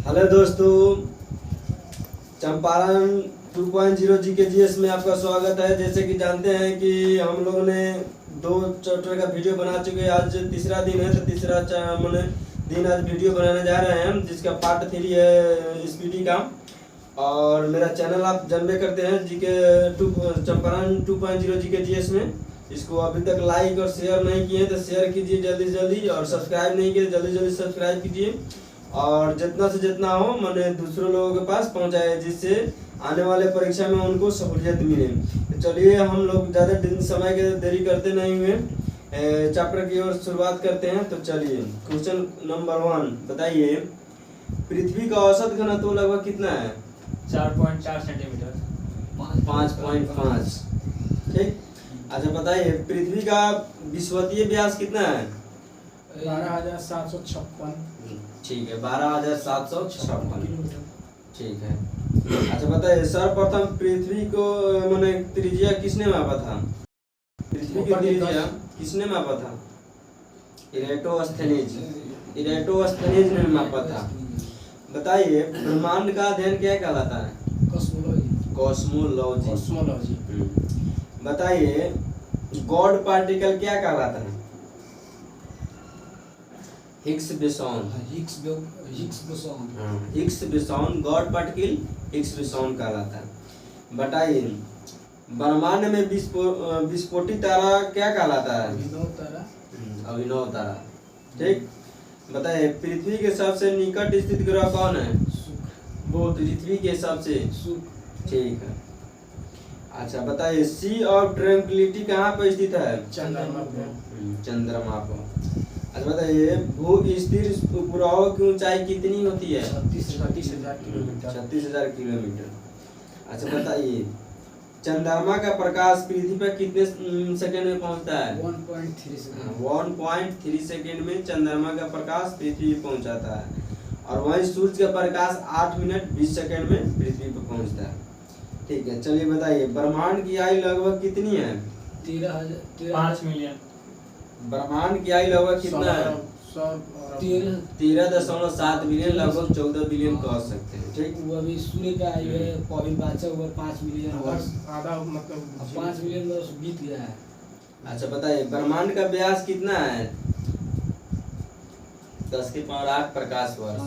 Hello दोस्तों, Champaran 2.0 GKGS में आपका स्वागत है। जैसे कि जानते हैं कि हम लोगों ने 2 चैप्टर का वीडियो बना चुके हैं। आज तीसरा दिन है, तो तीसरा मैंने दिन आज वीडियो बनाने जा रहे हैं, जिसका पार्ट 3 है स्पीडी का। और मेरा चैनल आप जानबे करते हैं चंपारण 2.0 GKGS में। इसको अभी तक लाइक और शेयर नहीं किए तो शेयर कीजिए जल्दी जल्दी, और सब्सक्राइब नहीं किए जल्दी जल्दी सब्सक्राइब कीजिए। और जितना से जितना हो मैंने दूसरों लोगों के पास पहुंचाए, जिससे आने वाले परीक्षा में उनको सहूलियत मिले। तो चलिए, हम लोग ज़्यादा दिन समय के देरी करते नहीं हुए चैप्टर की ओर शुरुआत करते हैं। तो चलिए, क्वेश्चन नंबर 1 बताइए, पृथ्वी का औसत घनत्व लगभग कितना है? 4.4 सेंटीमीटर। 5.5। ठीक। अच्छा बताइए, पृथ्वी का विषुवतीय व्यास कितना है? 12,756। ठीक है, 12,756। ठीक है। अच्छा बताइए, सर्वप्रथम पृथ्वी को मैंने त्रिज्या किसने मापा था? पृथ्वी की त्रिज्या किसने मापा था? इरेटोस्थेनीज ने मापा था। बताइए, ब्रह्मांड का अध्ययन क्या कहलाता है? कॉस्मोलॉजी। बताइए, गॉड पार्टिकल क्या कहलाता है? Higgs boson God particle Higgs boson कहलाता है। बताइए, ब्रह्मांड में विस्फोटित तारा क्या कहलाता है? अभिनव तारा। ठीक। बताइए, पृथ्वी के सबसे निकट स्थित ग्रह कौन है? पृथ्वी के सबसे। ठीक है। अच्छा बताइए, सी ऑफ ट्रैंक्विलिटी कहाँ पर स्थित है? चंद्रमा पर। अच्छा बताइए, भू स्थिर उपग्रहों की ऊंचाई कितनी होती है? 36,000 किलोमीटर। अच्छा बताइए, चंद्रमा का प्रकाश पृथ्वी पर कितने सेकंड में पहुंचता है? 1.3 सेकंड में चंद्रमा का प्रकाश पृथ्वी पर पहुंचाता है। और वहीं सूर्य का प्रकाश 8 मिनट 20 सेकंड में पृथ्वी पर पहुंचता है। ठीक है। चलिए बताइए, ब्रह्मांड की आयु लगभग कितनी है? 5 मिलियन। ब्रह्मांड की आयु लगभग कितना है? 13.7 बिलियन, लगभग 14 बिलियन कह सकते हैं। ठीक। वो अभी सूर्य का आयु है 5 मिलियन वर्ष, आधा मतलब 5 मिलियन वर्ष बीत गया है। अच्छा बताइए, ब्रह्मांड का व्यास कितना है? 10⁸ प्रकाश वर्ष।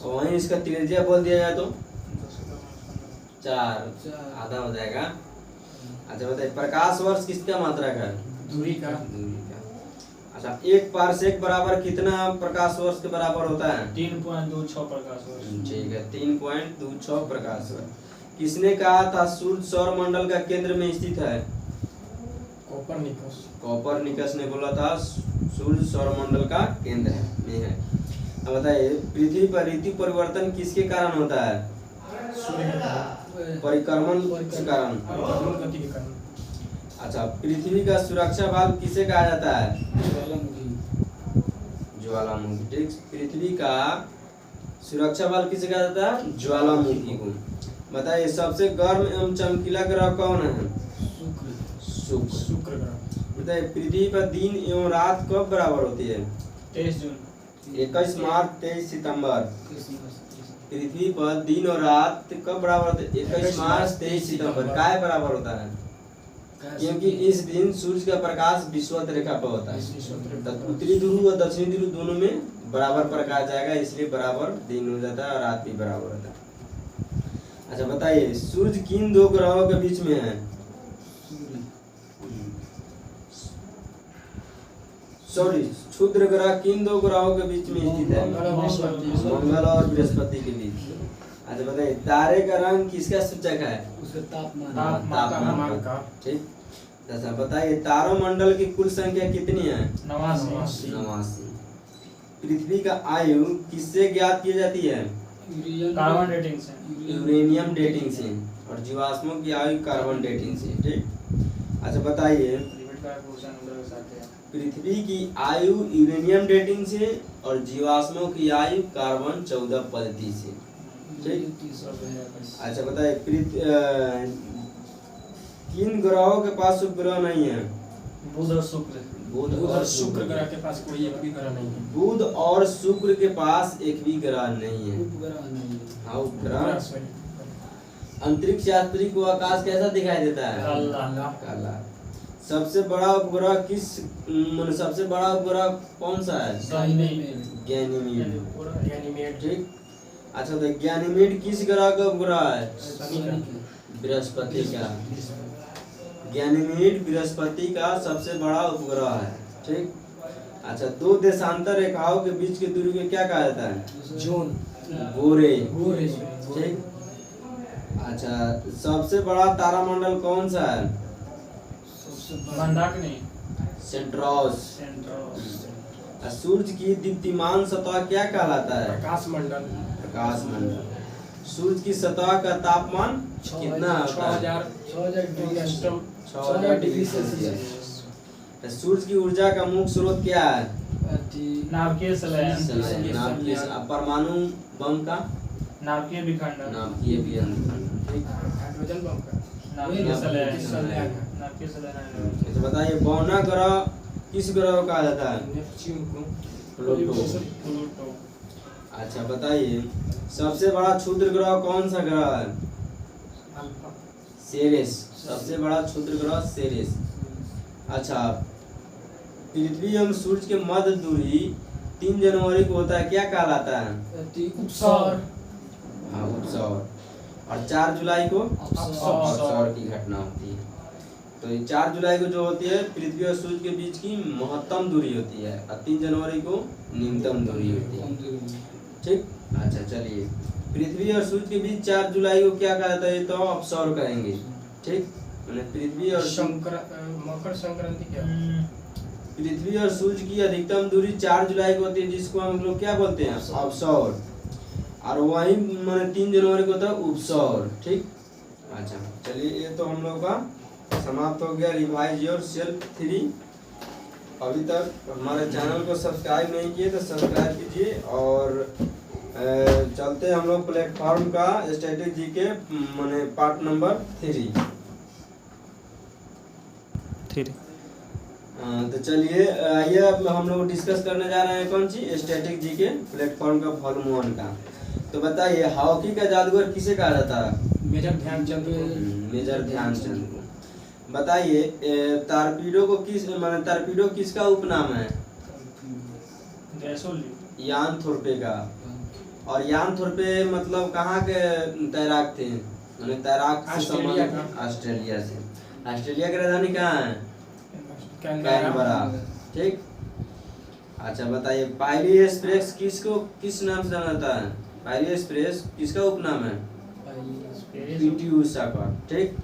और वहीं इसका त्रिज्या बोल दिया जाए तो 4, आधा हो जाएगा। अच्छा बताइए, प्रकाश वर्ष किसका मात्रक है? दूरी का। अच्छा, 1 पारसेक बराबर कितना प्रकाश वर्ष के बराबर होता है? 3.26 प्रकाश वर्ष। ठीक है, 3.26 प्रकाश वर्ष। किसने कहा था सूर्य सौर मंडल का केंद्र में स्थित है? कोपरनिकस ने बोला था सूर्य सौर मंडल का केंद्र में है। अब बताइए, पृथ्वी पर ऋतु परिवर्तन किसके कारण होता है? परिक्रमण के कारण। अच्छा, पृथ्वी का सुरक्षा वाल्व किसे कहा जाता है? ज्वालामुखी। ठीक। पृथ्वी का सुरक्षा वाल्व किसे कहा जाता है? ज्वालामुखी को। बताइए, सबसे गर्म एवं चमकीला ग्रह कौन है? शुक्र ग्रह। बताइए, पृथ्वी पर दिन एवं रात कब बराबर होती है? 23 जून। 21 मार्च 23 सितंबर। पृथ्वी पर दिन और रात कब बराबर होते हैं? 21 मार्च 23 सितंबर। काय बराबर होता है? क्योंकि इस दिन सूर्य का प्रकाश विषुवत रेखा पर होता है। उत्तरी ध्रुव और दक्षिणी ध्रुव दोनों में बराबर प्रकाश जाएगा, इसलिए बराबर दिन हो जाता है और रात भी बराबर होता है। अच्छा बताइए, सूर्य किन 2 ग्रहों के बीच में है? क्षुद्र ग्रह किन 2 ग्रहों के बीच में स्थित है? मंगल और बृहस्पति के बीच। अच्छा बताइए, तारे का रंग किसका सूचक है? तापमान का। ठीक। अच्छा बताइए, तारोमंडल की कुल संख्या कितनी है? 89। पृथ्वी का आयु किससे ज्ञात की जाती है? कार्बन डेटिंग से। यूरेनियम डेटिंग से। और जीवाश्मों की आयु कार्बन डेटिंग से। ठीक। अच्छा बताइए, पृथ्वी की आयु यूरेनियम डेटिंग से और जीवाश्मों की आयु कार्बन 14 पद्धति से। ठीक। अच्छा बताइए, किन ग्रहों के पास उपग्रह नहीं है? बुध और शुक्र। बुध बुध और और शुक्र ग्रह के पास कोई एक भी ग्रह नहीं है। बुध और शुक्र के पास एक भी ग्रह नहीं है। उपग्रह नहीं है। हाँ उपग्रह। ग्रह सॉरी। अंतरिक्ष यात्री को आकाश कैसा दिखाई देता है? काला। काला। सबसे बड़ा उपग्रह सबसे बड़ा उपग्रह कौन सा है? गैनीमेड। गैनीमेड। ठीक। अच्छा तो गैनीमेड किस ग्रह का उपग्रह है? शनि का। बृहस्पति का। गैनीमेड बृहस्पति का सबसे बड़ा उपग्रह है। ठीक। अच्छा दो देशांतर रेखाओं के बीच की दूरी को क्या कहा जाता है? जोन। गोरे। गोरे। ठीक। अच्छा सबसे बड़ा तारामंडल कौन सा है? मंदाकिनी। सेंट्रोस। सेंट्रोस। सूर्य की दीप्तिमान सतह क्या कहलाता है? प्रकाश मंडल। प्रकाश मंडल। सूर्य की सतह का तापमान कितना होता है? 6000 डिग्री एस्ट्रम। 6000 डिग्री सेल्सियस। सूर्य की ऊर्जा का मुख्य स्रोत क्या है? नाभिकीय संलयन। नाभिकीय परमाणु बम का नाभिकीय विखंडन। नाभिकीय विखंडन। ठीक। हाइड्रोजन बम का। नाभिकीय संलयन। संलयन। नाभिकीय संलयन। तो बताइए बौना ग्रह किस ग्रह को कहा जाता है? नेपच्यून को। प्लूटो। प्लूटो। अच्छा बताइए सबसे बड़ा क्षुद्र ग्रह कौन सा ग्रह है? अल्फा। सेरेस। सबसे बड़ा क्षुद्र ग्रह सेरेस। अच्छा पृथ्वी एवं सूर्य के मध्य दूरी 3 जनवरी को होता है, क्या कहलाता है? उपसौर। हाँ उपसौर। और 4 जुलाई को अपसौर की घटना होती है। तो ये 4 जुलाई को जो होती है पृथ्वी और सूर्य के बीच की महत्तम दूरी होती है और 3 जनवरी को न्यूनतम दूरी होती है। ठीक। अच्छा चलिए पृथ्वी और सूर्य के बीच 4 जुलाई को क्या कहा जाता है? तो अपसौर कहेंगे। ठीक। मैंने पृथ्वी और मकर संक्रांति क्या? पृथ्वी और सूर्य की अधिकतम दूरी 4 जुलाई को होती है जिसको हम लोग क्या बोलते हैं? अपसौर। और वही मैंने 3 जनवरी को होता है उपसौर। ठीक। अच्छा चलिए ये तो हम लोग का समाप्त हो गया रिवाइज योर सेल्फ 3। अभी तक हमारे चैनल को सब्सक्राइब नहीं किए तो सब्सक्राइब कीजिए और चलते हम लोग प्लेटफॉर्म का स्टैटिक जी के मैंने पार्ट नंबर 3। तो चलिए आइए अब हम लोग डिस्कस करने जा रहे हैं कौन सी? स्टैटिक जी के प्लेटफॉर्म का वॉल्यूम 1 का। तो बताइए हॉकी का जादूगर किसे कहा जाता है? मेजर ध्यानचंद। मेजर ध्यानचंद को। बताइए टारपीडो को टारपीडो किसका उपनाम है? यान थोरपे का। और यान थोरपे मतलब कहाँ के तैराक थे? मैंने तैराक से संबंधित ऑस्ट्रेलिया से। ऑस्ट्रेलिया की राजधानी कहाँ है? कैनबरा। ठीक। अच्छा बताइए पायली एक्सप्रेस किस नाम से जाना जाता है? पायली एक्सप्रेस किसका उपनाम है? पीटी उषा का। ठीक।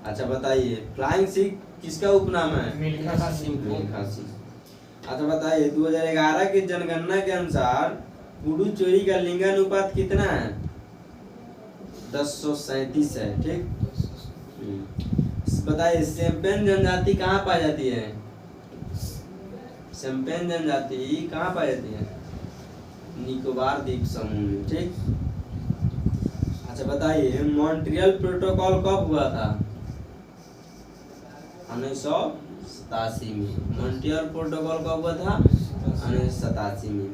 अच्छा बताइए फ्लाइंग सिख किसका उपनाम है? मिल्खा सिंह। मिल्खा सिंह। अच्छा बताइए 2011 की जनगणना के अनुसार पुडुचेरी का लिंगानुपात कितना है? 1037 है। ठीक। बताइए शेम्पेन जनजाति कहाँ पाई जाती है? शेम्पेन जनजाति कहाँ पाई जाती है? निकोबार द्वीप समूह में। ठीक। अच्छा बताइए मॉन्ट्रियल प्रोटोकॉल कब हुआ था? 1987 में। मॉन्ट्रियल प्रोटोकॉल कब हुआ था? 1987 में।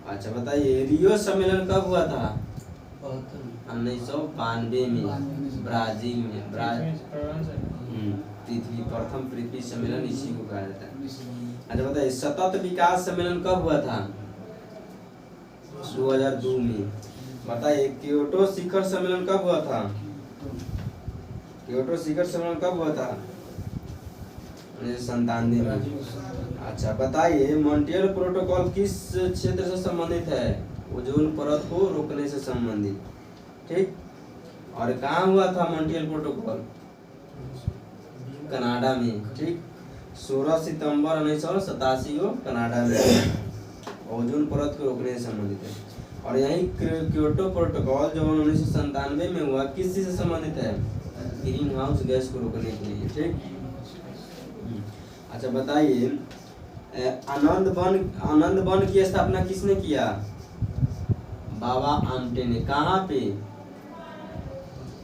अच्छा बताइए रियो सम्मेलन कब हुआ था? 1992 में ब्राजील में। प्रथम पृथ्वी सम्मेलन इसी को कहा जाता है। अच्छा बताइए सतत विकास सम्मेलन कब हुआ था? 2002 में। बताइए क्योटो शिखर सम्मेलन कब हुआ था? क्योटो शिखर सम्मेलन कब हुआ था? 1997 में। अच्छा बताइए मॉन्ट्रियल प्रोटोकॉल किस क्षेत्र से संबंधित है? ओजोन परत को रोकने से संबंधित। ठीक। और कहाँ हुआ था मॉन्ट्रियल प्रोटोकॉल? कनाडा में। ठीक। 16 सितंबर 1987 को कनाडा में ओजोन परत को रोकने से संबंधित है। और यही क्योटो प्रोटोकॉल जो 1997 में हुआ किस चीज से संबंधित है? ग्रीन हाउस गैस को रोकने के लिए। ठीक। अच्छा बताइए आनंद वन की स्थापना किसने किया? बाबा आमटे ने। कहाँ पे?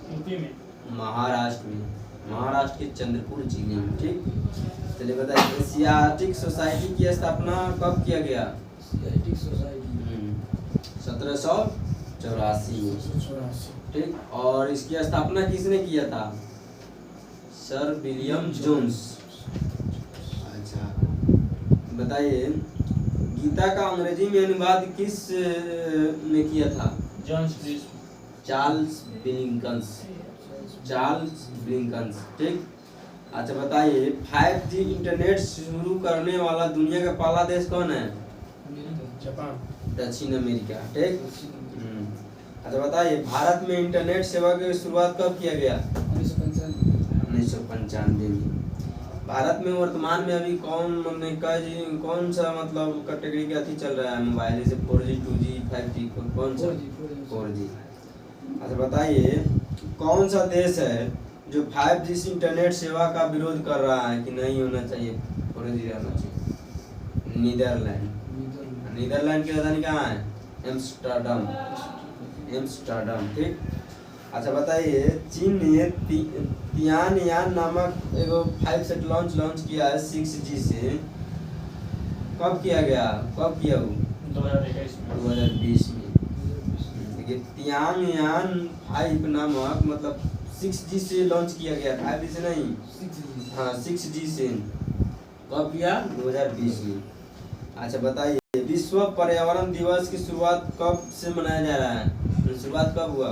यूपी में। महाराष्ट्र में। महाराष्ट्र के चंद्रपुर जिले में। ठीक। चलिए बताइए, एशियाटिक सोसाइटी की स्थापना कब किया गया? Asiatic society 1784। 1784। ठीक, और इसकी स्थापना किसने किया था? Sir William Jones. अच्छा बताइए, गीता का अंग्रेजी में अनुवाद किस ने किया था? John street. चार्ल्स विलिंकन्स। चार्ल्स विलिंकन्स। ठीक, अच्छा बताइए, 5G इंटरनेट शुरू करने वाला दुनिया का पहला देश कौन है? जापान। दक्षिण अमेरिका। ठीक। अच्छा बताइए, भारत में इंटरनेट सेवा की शुरुआत कब किया गया? 1995 में। भारत में वर्तमान में अभी कौन सा मतलब कैटेगरी का अथी चल रहा है मोबाइल, जैसे 4G 2G 5G कौन सा? 4G। अच्छा बताइए, कौन सा देश है जो 5G इंटरनेट सेवा का विरोध कर रहा है कि नहीं होना चाहिए, 4G रहना चाहिए? नीदरलैंड। नीदरलैंड की राजधानी कहाँ है? एम्स्टर्डम। एम्स्टर्डम। ठीक। अच्छा बताइए, चीन ने तियानयान नामक एगो 5 लॉन्च किया है 6G से, कब किया गया? कब किया वो? 2020 में। देखिए, तियानयान 5 नामक मतलब 6G से लॉन्च किया गया, 5G से नहीं। 6G। हाँ 6G से कब किया? 2020 में। अच्छा बताइए, विश्व पर्यावरण दिवस की शुरुआत कब से मनाया जा रहा है? शुरुआत कब हुआ?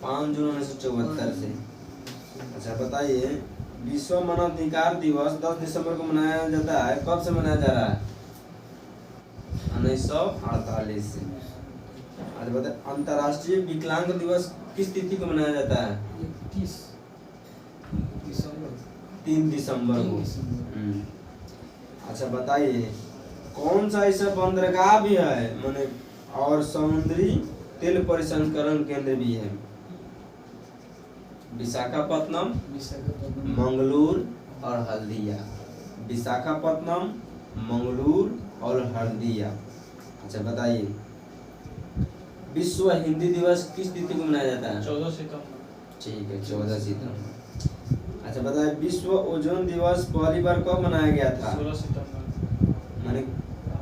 5 जून 1974 से। अच्छा बताइए, विश्व मानवाधिकार दिवस 10 दिसंबर को मनाया जाता है, कब से मनाया जा रहा है? 1948 से। अच्छा बताइए, अंतर्राष्ट्रीय विकलांग दिवस किस तिथि को मनाया जाता है? 3 दिसंबर को। अच्छा बताइए, कौन सा ऐसा बंदरगाह भी है माने और समुद्री तेल परिसंस्करण केंद्र भी है? विशाखापत्तनम, मंगलूर और हल्दिया। विशाखापत्तनम, मंगलूर और हल्दिया। अच्छा बताइए, विश्व हिंदी दिवस किस तिथि को मनाया जाता है? 14 सितंबर। ठीक है, 14 सितंबर। अच्छा बताइए, विश्व ओजोन दिवस पहली बार कब मनाया गया था? 16 सितंबर। माने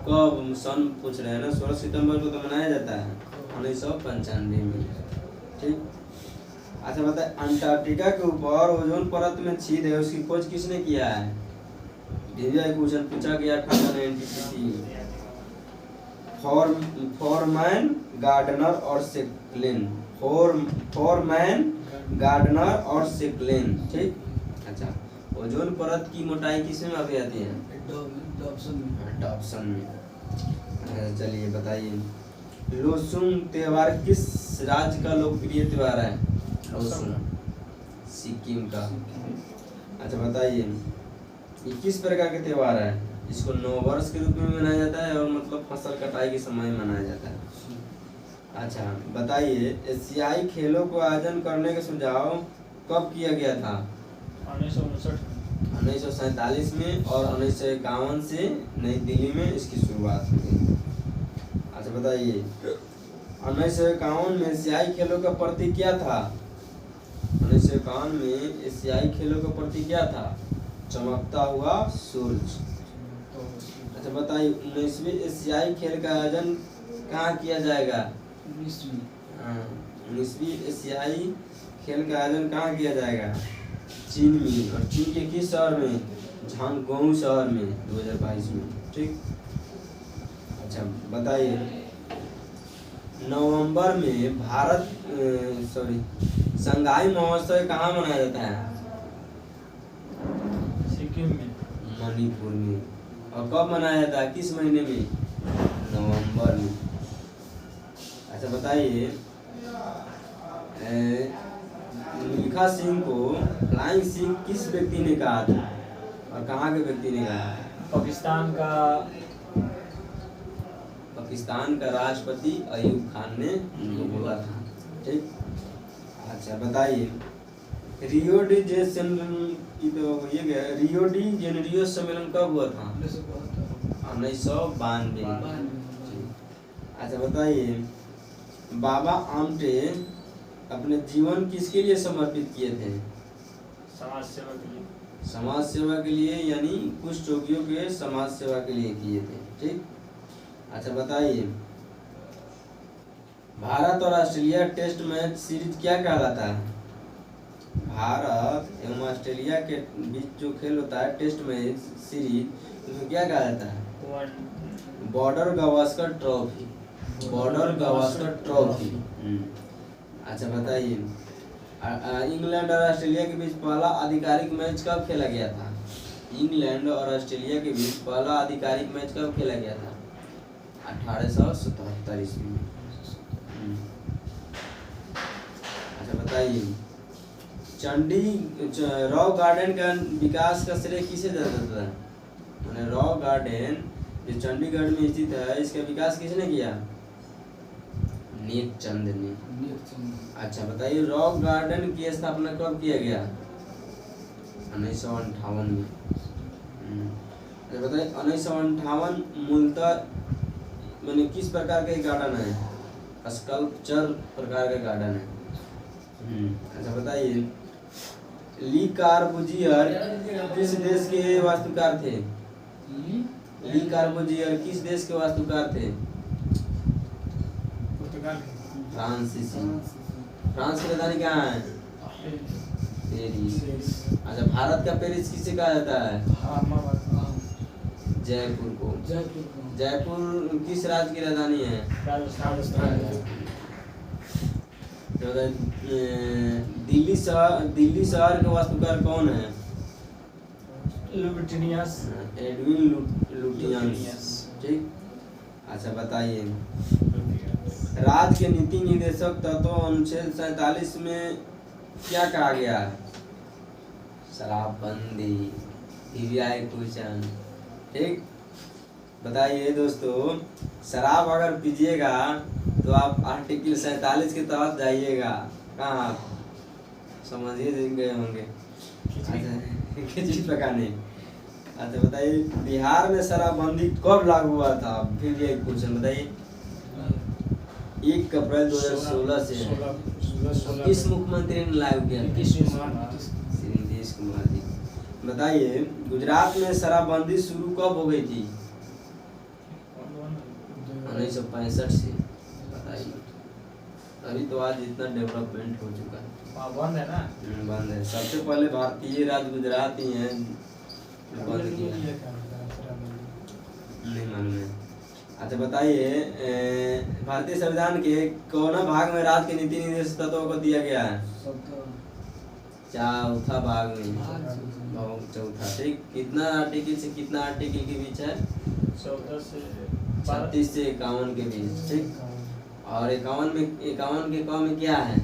कब सन पूछ रहे हैं ना, 16 सितंबर को तो मनाया जाता है 1995 में। ठीक। अच्छा बताइए, अंटार्कटिका के ऊपर ओजोन परत में छेद है, उसकी खोज किसने किया है? दिव्या क्वेश्चन पूछा गया था NTPC। फॉरमैन, गार्डनर और सेक्लेन। फॉरमैन, गार्डनर और सेक्लेन। ठीक। अच्छा, ओजोन परत की मोटाई किसमें मापी जाती है? डॉप्सन में। चलिए बताइए, लोसुंग त्योहार किस राज्य का लोकप्रिय त्योहार है? लोसुंग सिक्किम का। अच्छा बताइए, ये किस प्रकार के त्योहार है? इसको नववर्ष के रूप में मनाया जाता है और मतलब फसल कटाई के समय मनाया जाता है। अच्छा बताइए, एशियाई खेलों को आयोजन करने का सुझाव कब किया गया था? 1947 में और 1951 से नई दिल्ली में इसकी शुरुआत हुई। अच्छा बताइए, 1951 में एशियाई खेलों का प्रतीक क्या था? 1951 में एशियाई खेलों का प्रतीक क्या था? चमकता हुआ सूरज। अच्छा बताइए, 19वीं एशियाई खेल का आयोजन कहाँ किया जाएगा? 19वीं एशियाई खेल का आयोजन कहाँ किया जाएगा? चीन में। और चीन के किस शहर में? झांगगोऊ शहर में 2022 में। ठीक। अच्छा बताइए, नवंबर में शंघाई महोत्सव कहाँ मनाया जाता है? सिक्किम में। मणिपुर में। और कब मनाया जाता है, किस महीने में? नवंबर में। अच्छा बताइए, मिल्खा सिंह को फ्लाइंग सिंह किस व्यक्ति ने कहा था और कहाँ के व्यक्ति ने कहा? पाकिस्तान का राष्ट्रपति अयूब खान ने उनको बोला था। ठीक। अच्छा बताइए, रियो डी जेनेरियो सम्मेलन कब हुआ था? 1992। अच्छा बताइए, बाबा आमटे अपने जीवन किसके लिए समर्पित किए थे? समाज सेवा के लिए। समाज सेवा के लिए, यानी कुछ रोगियों के समाज सेवा के लिए किए थे। ठीक, अच्छा बताइए, भारत और ऑस्ट्रेलिया टेस्ट मैच सीरीज क्या कहलाता है? भारत एवं ऑस्ट्रेलिया के बीच जो खेल होता है टेस्ट मैच सीरीज, उसको क्या कहा जाता है? Border Gavaskar trophy. Border Gavaskar trophy. अच्छा बताइए, इंग्लैंड और ऑस्ट्रेलिया के बीच पहला आधिकारिक मैच कब खेला गया था? इंग्लैंड और ऑस्ट्रेलिया के बीच पहला आधिकारिक मैच कब खेला गया था? 1877 ईस्वी में। अच्छा बताइए, रॉक गार्डन का विकास का श्रेय किसे जाता है? मैंने रॉक गार्डन जो चंडीगढ़ में स्थित है, इसका विकास किसने किया? नेकचंद ने। अच्छा बताइए, रॉक गार्डन की स्थापना कब किया गया? 1958 में। अच्छा बताइए, 1958 मूलतः मैंने किस प्रकार का गार्डन है? स्कल्पचर प्रकार का गार्डन है। अच्छा बताइए, ली कार्बूजियर किस देश के वास्तुकार थे? ली कार्बूजियर किस देश के वास्तुकार थे? फ्रांसीसी। फ्रांस की राजधानी कहाँ है? पेरिस। अच्छा, भारत का पेरिस किसे कहा जाता है? जयपुर को। जयपुर किस राज्य की राजधानी है? राजस्थान। दिल्ली शहर के वास्तुकार कौन है? लुटिनियस। Edwin Lutyens. ठीक, अच्छा बताइए, राज्य के नीति निर्देशक तत्व अनुच्छेद 47 में क्या कहा गया है? शराबबंदी। क्वेश्चन। ठीक, बताइए दोस्तों, शराब अगर पीजिएगा तो आप आर्टिकल 47 के तहत जाइएगा। कहाँ समझिए गए होंगे। अच्छा, खिचड़ी पकाने। अच्छा बताइए, बिहार में शराबबंदी कब लागू हुआ था? फिर ये क्वेश्चन बताइए। 1 अप्रैल 2016 से। किस मुख्यमंत्री ने लागू किया? नीतीश कुमार जी। बताइए, गुजरात में शराबबंदी शुरू कब हो गई थी? 1965 से। बताइए, अभी तो आज इतना डेवलपमेंट हो चुका है। बंद है ना? बंद है। सबसे पहले भारतीय राज्य गुजरात ही है बंद किया। नहीं मालूम है। अच्छा बताइए, भारतीय संविधान के कौन भाग में राज्य के नीति निर्देश तत्वों को दिया गया है? चौथा भाग में। चौथा। ठीक, कितना आर्टिकल से कितना आर्टिकल के बीच है? 14 से 36 से 51 के बीच। ठीक, और 51 के क में क्या है?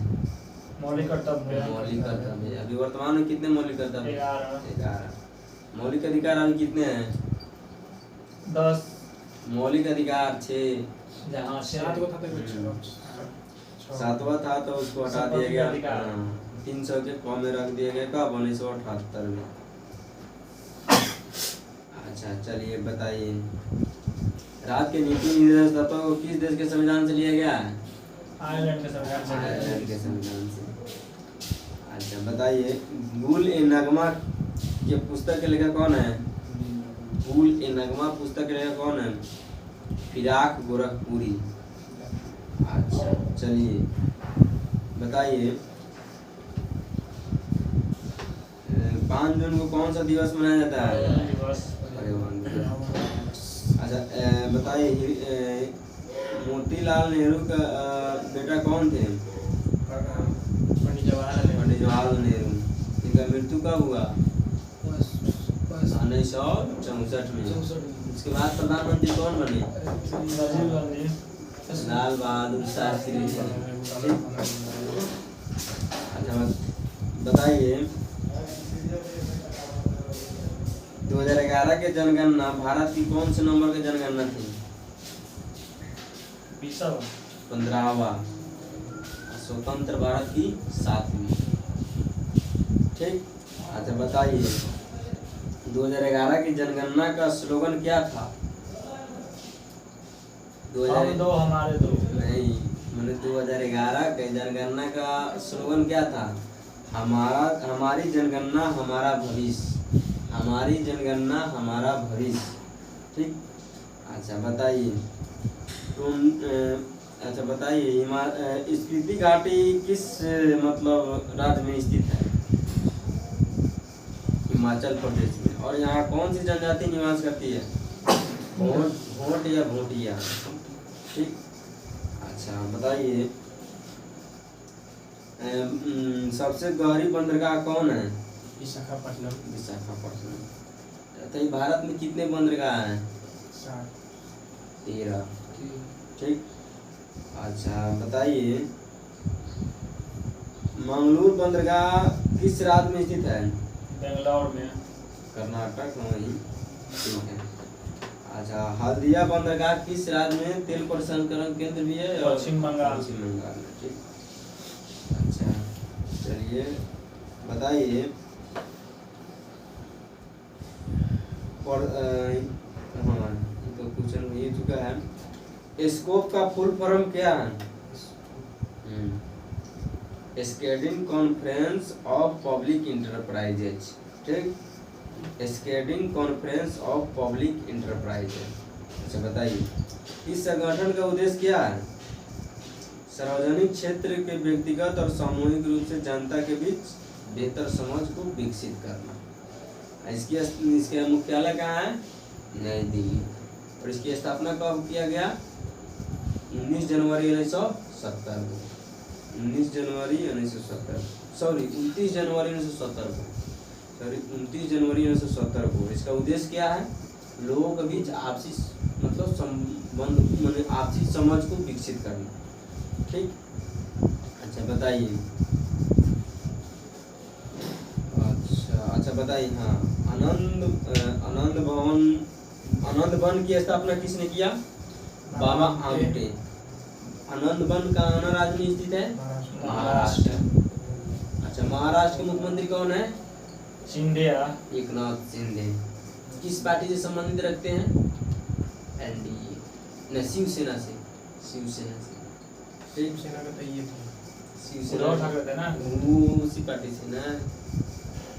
मौलिक कर्तव्य। मौलिक कर्तव्य। अभी वर्तमान में कितने मौलिक कर्तव्य? 11। मौलिक अधिकार अभी कितने हैं? 10। मौलिक अधिकार 6। जहाँ से 7वां था तो उसको हटा दिया गया। 300 के कम में रख दिया गया। कब? 1978 में। अच्छा चलिए बताइए, राज्य के नीति निर्देश तत्वों को किस देश के संविधान से लिया गया है? आयरलैंड के संविधान से। आयरलैंड के संविधान से। अच्छा बताइए, गुल ए नगमा के पुस्तक के लेखक कौन है? गुल ए नगमा पुस्तक के लेखक कौन है? फिराक गोरखपुरी। अच्छा चलिए बताइए, 5 जून को कौन सा दिवस मनाया जाता है? परिवहन दिवस। अच्छा बताइए, मोतीलाल नेहरू का बेटा कौन थे? पंडित जवाहरलाल नेहरू। इनका मृत्यु कब हुआ? 1964 में। इसके बाद प्रधानमंत्री कौन बने? लाल बहादुर शास्त्री जी। अच्छा बताइए, 2011 के जनगणना भारत की कौन से नंबर की जनगणना थी? 15वां। स्वतंत्र भारत की 7वीं। ठीक, अच्छा बताइए, 2011 की जनगणना का स्लोगन क्या था? हम दो हमारे दो। नहीं, मैंने 2011 के जनगणना का स्लोगन क्या था? हमारी जनगणना हमारा भविष्य। हमारी जनगणना हमारा भविष्य। ठीक। अच्छा बताइए अच्छा बताइए स्पीति घाटी किस मतलब राज्य में स्थित है? हिमाचल प्रदेश में। और यहाँ कौन सी जनजाति निवास करती है? भोट या भोटिया। ठीक। अच्छा बताइए सबसे गहरी बंदरगाह कौन है? विशाखापट्टनम। विशाखापट्टनम। तो भारत में कितने बंदरगाह हैं? 13। ठीक। अच्छा बताइए मंगलूर बंदरगाह किस राज्य में स्थित है? बेंगलोर में। कर्नाटक वही। ठीक है। अच्छा हल्दिया बंदरगाह किस राज्य में तेल प्रसंस्करण केंद्र भी है? पश्चिम बंगाल। पश्चिम बंगाल में। ठीक। अच्छा चलिए बताइए हाँ तो क्वेश्चन हो चुका है। स्कोप का फुल फॉर्म क्या है? स्केडिंग कॉन्फ्रेंस ऑफ पब्लिक इंटरप्राइजेज। ठीक। स्केडिंग कॉन्फ्रेंस ऑफ पब्लिक इंटरप्राइजेज। अच्छा बताइए इस संगठन का उद्देश्य क्या है? सार्वजनिक क्षेत्र के व्यक्तिगत और सामूहिक रूप से जनता के बीच बेहतर समझ को विकसित करना। इसके मुख्यालय कहाँ है? नई दिल्ली। और इसकी स्थापना कब किया गया? 19 जनवरी 1970 को। 29 जनवरी 1970 को। इसका उद्देश्य क्या है? लोगों के बीच आपसी मतलब संबंध आपसी समझ को विकसित करना। ठीक। अच्छा बताइए अच्छा बताइए हाँ आनंद वन की स्थापना किसने किया? बाबा आमटे। आनंद वन का राज्य में स्थित है? महाराष्ट्र। अच्छा महाराष्ट्र के मुख्यमंत्री कौन है? सिंधिया। एकनाथ शिंदे। किस पार्टी से संबंधित रखते हैं? एनडीए न शिवसेना से। ठीक। सेना का तो ये था। उद्धव ठाकरे थे ना? दोनों उसी पार्टी से ना,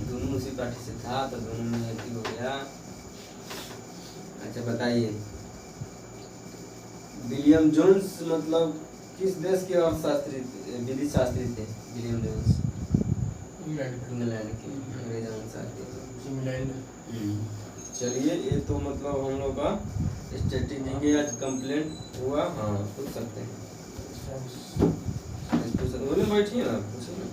दोनों उसी पार्टी से था तो दोनों में एक ही हो गया। अच्छा बताइए विलियम जोन्स मतलब किस देश के अर्थशास्त्री विधि शास्त्री थे? विलियम जोन्स इंग्लैंड के अंग्रेज अर्थशास्त्री। इंग्लैंड। चलिए ये तो मतलब हम लोग का स्ट्रेटेजी के आज कंप्लेंट हुआ। हाँ पूछ सकते हैं। बैठिए ना पूछिए ना।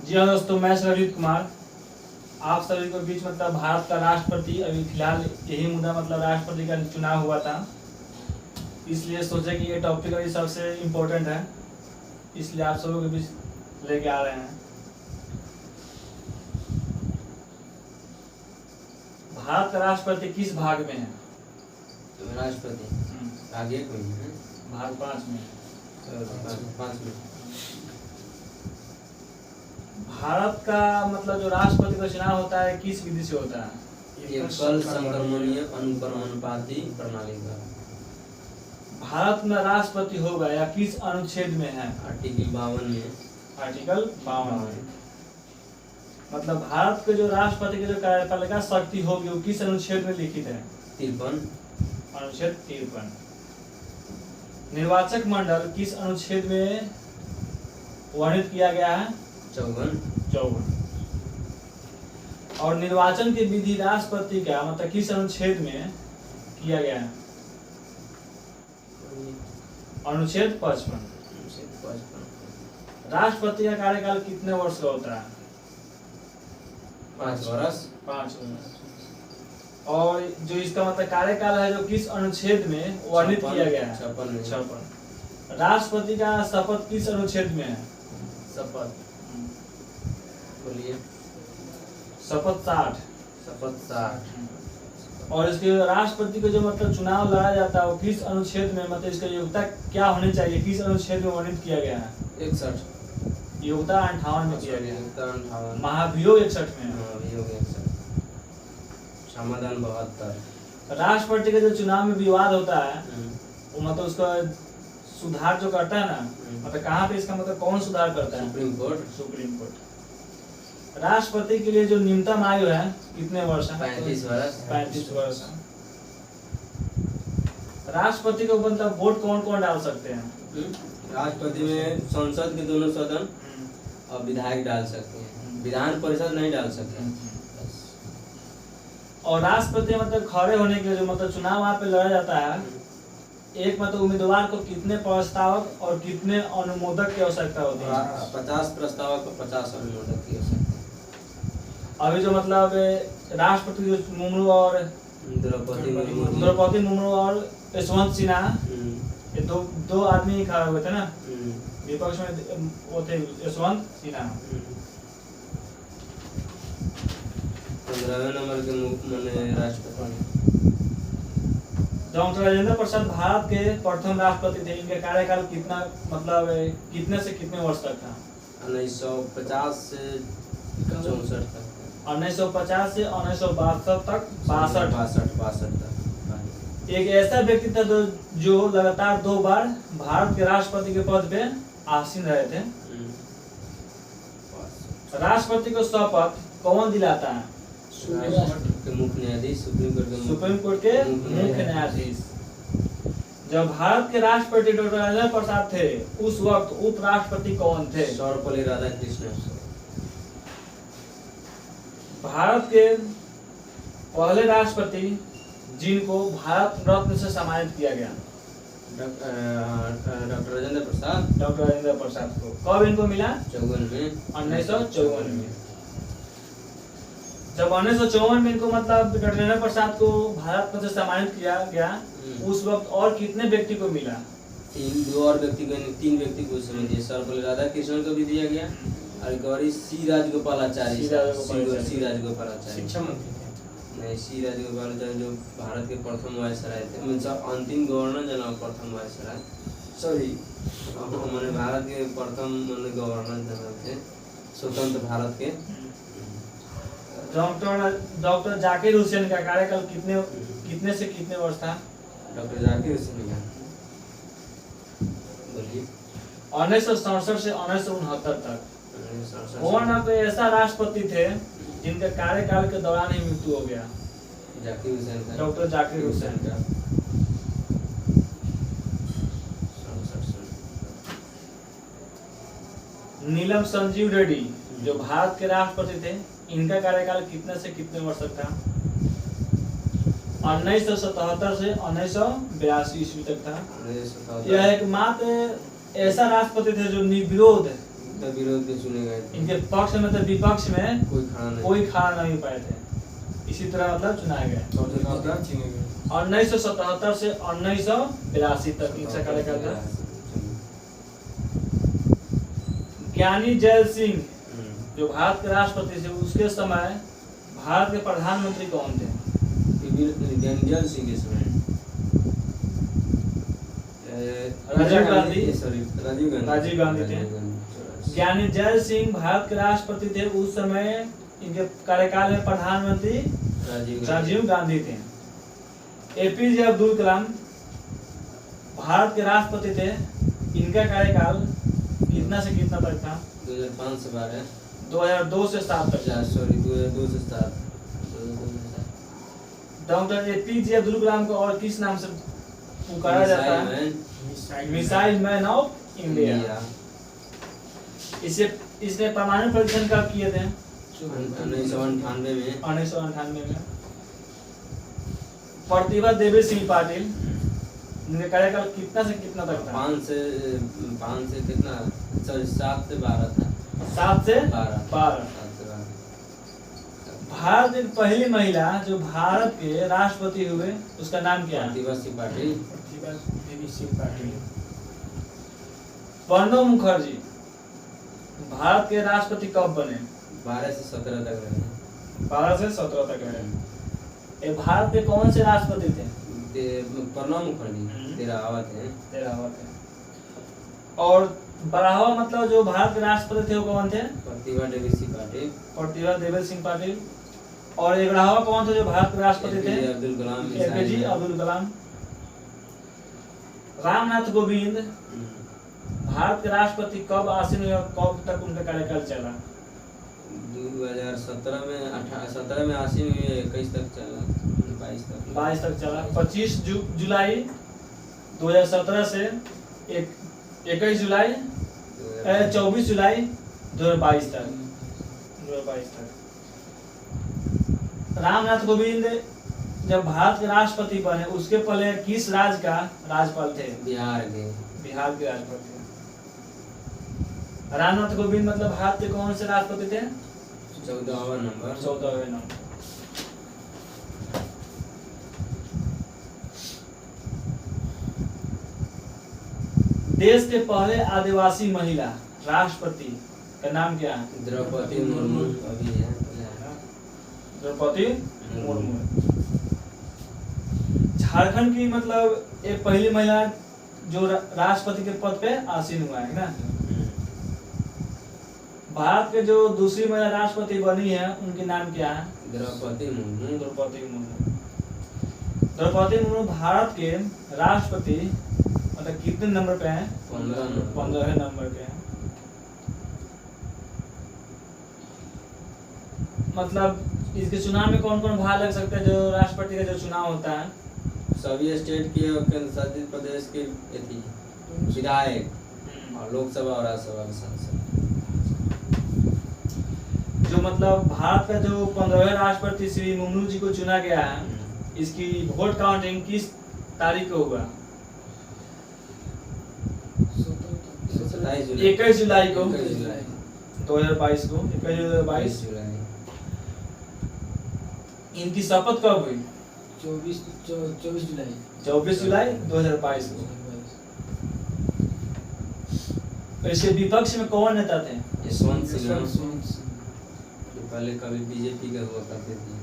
जी हाँ दोस्तों मैं रवित कुमार आप सभी के बीच मतलब भारत का राष्ट्रपति अभी फिलहाल यही मुद्दा मतलब राष्ट्रपति का चुनाव हुआ था, इसलिए सोचे कि ये टॉपिक अभी सबसे इम्पोर्टेंट है, इसलिए आप सभी के बीच लेके आ रहे हैं। भारत का राष्ट्रपति किस भाग में है? राष्ट्रपति आगे कोई है? भाग 5 में। 5 में। भारत का मतलब जो राष्ट्रपति का चुनाव होता है किस विधि से होता है? एकल संक्रमणीय अनुपाती प्रणाली का। भारत में राष्ट्रपति होगा या किस अनुच्छेद में है? आर्टिकल 52 में। आर्टिकल 52 में। मतलब भारत के जो राष्ट्रपति के जो कार्यपालिका शक्ति होगी वो किस अनुच्छेद में लिखित है? 53। अनुच्छेद 53। निर्वाचक मंडल किस अनुच्छेद में वर्णित किया गया है? 54। और निर्वाचन की विधि राष्ट्रपति का मतलब किस अनुच्छेद में किया गया है? अनुच्छेद 55। राष्ट्रपति का कार्यकाल कितने वर्ष का होता है? 5 वर्ष। 5 वर्ष। और जो इसका मतलब कार्यकाल है जो किस अनुच्छेद में वर्णित किया गया है? 56। राष्ट्रपति का शपथ किस अनुच्छेद में है? शपथ बोलिए। शपथ 60। शपथ 60। और इसके राष्ट्रपति को जो मतलब चुनाव लड़ा जाता है वो किस अनुच्छेद में मतलब इसका योग्यता क्या होनी चाहिए किस अनुच्छेद में वर्णित किया गया है? 61। योग्यता 58 में किया गया है। योग्यता 58। महाभियोग 61 में है। महाभियोग 61। समाधान 72। राष्ट्रपति के जो चुनाव में विवाद होता है वो मतलब उसका सुधार जो करता है ना, मतलब कहाँ पे इसका मतलब कौन सुधार करता है? Supreme court. Supreme court. राष्ट्रपति के लिए जो न्यूनतम आयु है कितने वर्ष है? 35 वर्ष। 35 वर्ष। राष्ट्रपति को मतलब वोट कौन कौन डाल सकते हैं? राष्ट्रपति में संसद के दोनों सदन और विधायक डाल सकते हैं, विधान परिषद नहीं डाल सकते हैं। और राष्ट्रपति मतलब खड़े होने के लिए जो मतलब चुनाव वहाँ पे लड़ा जाता है, एक मतलब उम्मीदवार को कितने प्रस्तावक और कितने अनुमोदक की आवश्यकता होती है? 50 प्रस्तावक और 50 अनुमोदक की आवश्यकता है। अभी जो मतलब राष्ट्रपति जो मुर्मू और द्रौपदी मुर्मू और यशवंत सिन्हा, ये दो आदमी खड़े हुए थे ना, विपक्ष में वो थे यशवंत सिन्हा। 15वें नंबर के माननीय राष्ट्रपति डॉक्टर राजेंद्र प्रसाद भारत के प्रथम राष्ट्रपति थे। इनका कार्यकाल कितना मतलब कितने से कितने वर्ष तक था? 1950 से 64 तक। 1950 से 1962 तक। 62 तक। एक ऐसा व्यक्ति था जो लगातार 2 बार भारत के राष्ट्रपति के पद पे आसीन रहे थे। राष्ट्रपति को शपथ कौन दिलाता है? मुख्य न्यायाधीश, सुप्रीम कोर्ट के मुख्य न्यायाधीश। जब भारत के राष्ट्रपति डॉक्टर राजेंद्र प्रसाद थे, उस वक्त उपराष्ट्रपति कौन थे? सर्वपल्ली राधाकृष्णन। भारत के पहले राष्ट्रपति जिनको भारत रत्न से सम्मानित किया गया, डॉक्टर राजेंद्र प्रसाद। डॉक्टर राजेंद्र प्रसाद को कब इनको मिला? 54 में। 1954 में। जब 1954 में इनको मतलब डॉक्टर राजेंद्र प्रसाद को भारत रत्न से सम्मानित किया गया, उस वक्त और कितने व्यक्ति को मिला? 3 व्यक्ति को उस समय दिया। सर्वपल्ली राधाकृष्णन को भी दिया गया और एक और सी राजगोपालाचारी। शिक्षा मंत्री थे। नहीं, सी राजगोपालाचारी जो भारत के प्रथम वायसराय थे, मतलब अंतिम गवर्नर जनरल प्रथम वायसराय, सॉरी मैंने भारत के प्रथम गवर्नर जनरल थे स्वतंत्र भारत के। डॉक्टर जाकिर हुसैन का कार्यकाल कितने से कितने वर्ष था? डॉक्टर जाकिर हुसैन का बोलिए 1967 से 1969 तक। कौन आप ऐसा राष्ट्रपति थे जिनका कार्यकाल के दौरान ही मृत्यु हो गया? जाकिर हुसैन का। डॉक्टर जाकिर हुसैन का। नीलम संजीव रेड्डी जो भारत के राष्ट्रपति थे, इनका कार्यकाल कितने से कितने वर्ष तक था? 1977 से 1982 ईस्वी तक था। यह एकमात्र ऐसा राष्ट्रपति थे जो निर्विरोध के चुने गए थे। इनके पक्ष में तो विपक्ष में कोई खड़ा नहीं पाए थे, इसी तरह मतलब चुनाए गए। 1977 से 1982 तक इनका कार्यकाल था। ज्ञानी जैल सिंह जो भारत के राष्ट्रपति थे, उसके समय भारत के प्रधानमंत्री कौन थे? ज्ञानी जैल सिंह के समय राजीव गांधी थे। ज्ञानी जैल सिंह भारत के राष्ट्रपति थे, उस समय इनके कार्यकाल में प्रधानमंत्री राजीव गांधी थे। एपीजे अब्दुल कलाम भारत के राष्ट्रपति थे, इनका कार्यकाल कितना से कितना तक था? 2005 से 12। 2002 से 7 तक। 2002 से 7। डॉक्टर एपीजे अब्दुल कलाम को और किस नाम से पुकारा जाता है? Missile man of India. इसने परमाणु परीक्षण कब किए थे? 1998 में। 1998 में। प्रतिभा देवी सिंह पाटिल, इनका कार्यकाल कितना से कितना तक था? 5 से कितना? 7 से 12 था। 7 से 12। भारत की पहली महिला जो भारत के राष्ट्रपति हुए, उसका नाम क्या है? प्रतिभा देवी सिंह पाटिल। प्रणब मुखर्जी भारत के राष्ट्रपति कब बने? 12 से 17 तक रहे। 12 से 17 तक रहे। ये भारत के कौन से राष्ट्रपति थे? प्रणब मुखर्जी 13वां थे। और 12वां मतलब जो भारत के राष्ट्रपति थे वो कौन थे? प्रतिभा देवी सिंह पाटिल। प्रतिभा देवी सिंह पाटिल। और 11वां कौन थे जो भारत के राष्ट्रपति थे? अब्दुल कलाम। एपीजे अब्दुल कलाम। रामनाथ कोविंद भारत के राष्ट्रपति कब आसीन हुए और कब तक उनका कार्यकाल चला? 2017 में 17 में आसीन हुए, 21 तक चला, 22 तक चला। 25 जुलाई 2017 से 21 जुलाई 24 जुलाई 2022 तक। रामनाथ कोविंद जब भारत के राष्ट्रपति बने उसके पहले किस राज्य का राज्यपाल थे? बिहार के राज्यपाल थे। रामनाथ कोविंद मतलब भारत के कौन से राष्ट्रपति थे? 14वें नंबर। देश के पहले आदिवासी महिला राष्ट्रपति का नाम क्या है? द्रौपदी मुर्मू। अभी है द्रौपदी मुर्मू। झारखंड की मतलब एक पहली महिला जो राष्ट्रपति के पद पे आसीन हुआ है ना। भारत के जो दूसरी महिला राष्ट्रपति बनी है उनके नाम क्या है? द्रौपदी मुर्मू। द्रौपदी मुर्मू भारत के राष्ट्रपति मतलब कितने नंबर पे हैं? 15वें नंबर पे हैं। मतलब इसके चुनाव में कौन कौन भाग लग सकते हैं? जो राष्ट्रपति का जो चुनाव होता है सभी स्टेट के और केंद्र शासित प्रदेश के विधायक और लोकसभा और राज्यसभा के सांसद। जो मतलब भारत का जो 15वें राष्ट्रपति श्री मुर्मू जी को चुना गया है, इसकी वोट काउंटिंग किस तारीख को हुआ? 21 जुलाई को 2022 को 21 जुलाई। इनकी शपथ कब हुई? 24 जुलाई 2022 को। इसके विपक्ष में कौन नेता थे? यशवंत सिन्हा। पहले कभी बीजेपी का हुआ करते थे,